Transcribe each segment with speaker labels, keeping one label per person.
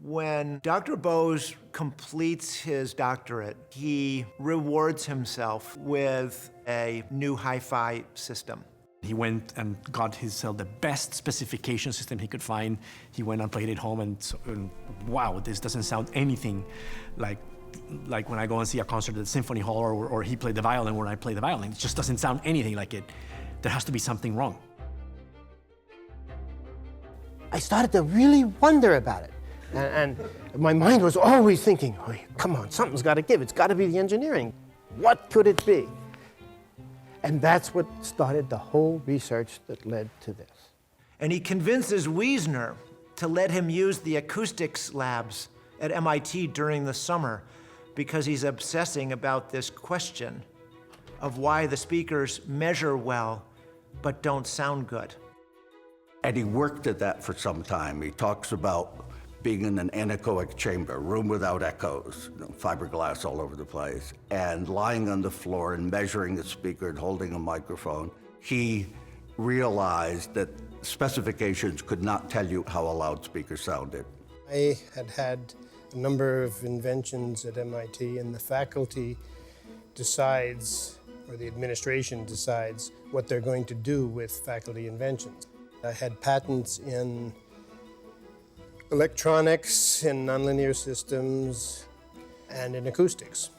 Speaker 1: When Dr. Bose completes his doctorate, he rewards himself with a new hi-fi system.
Speaker 2: He went and got the best specification system he could find. He went and played it home, and wow, this doesn't sound anything like when I go and see a concert at the Symphony Hall, or he played the violin when I play the violin. It just doesn't sound anything like it. There has to be something wrong.
Speaker 3: I started to really wonder about it. And my mind was always thinking, oh, come on, something's got to give. It's got to be the engineering. What could it be? And that's what started the whole research that led to this.
Speaker 1: And he convinces Wiesner to let him use the acoustics labs at MIT during the summer because he's obsessing about this question of why the speakers measure well but don't sound good.
Speaker 4: And he worked at that for some time. He talks about being in an anechoic chamber, room without echoes, fiberglass all over the place, and lying on the floor and measuring a speaker and holding a microphone. He realized that specifications could not tell you how a loudspeaker sounded.
Speaker 3: I had a number of inventions at MIT, and the faculty decides, or the administration decides, what they're going to do with faculty inventions. I had patents in electronics, in nonlinear systems, and in acoustics.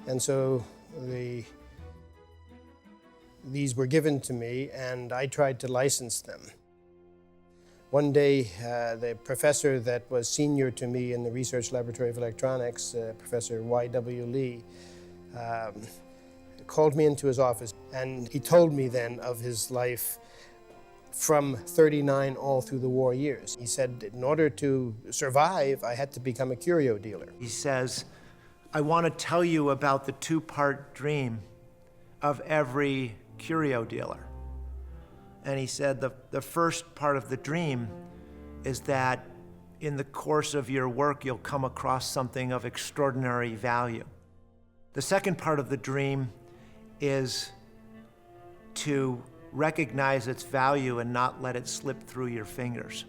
Speaker 3: And so these were given to me, and I tried to license them. One day, the professor that was senior to me in the Research Laboratory of Electronics, Professor Y.W. Lee, called me into his office, and he told me then of his life from 39 all through the war years. He said, in order to survive, I had to become a curio dealer.
Speaker 1: He says, I want to tell you about the two-part dream of every curio dealer. And he said the first part of the dream is that in the course of your work, you'll come across something of extraordinary value. The second part of the dream is to recognize its value and not let it slip through your fingers.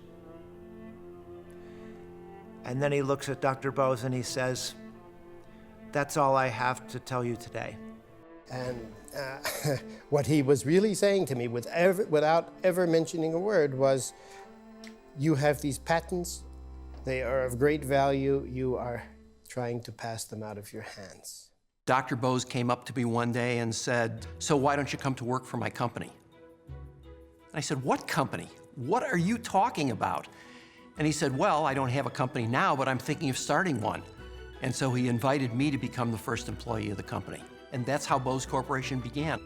Speaker 1: And then he looks at Dr. Bose and he says, that's all I have to tell you today.
Speaker 3: And what he was really saying to me without ever mentioning a word was, you have these patents, they are of great value, you are trying to pass them out of your hands.
Speaker 5: Dr. Bose came up to me one day and said, so why don't you come to work for my company? I said, what company? What are you talking about? And he said, well, I don't have a company now, but I'm thinking of starting one. And so he invited me to become the first employee of the company. And that's how Bose Corporation began.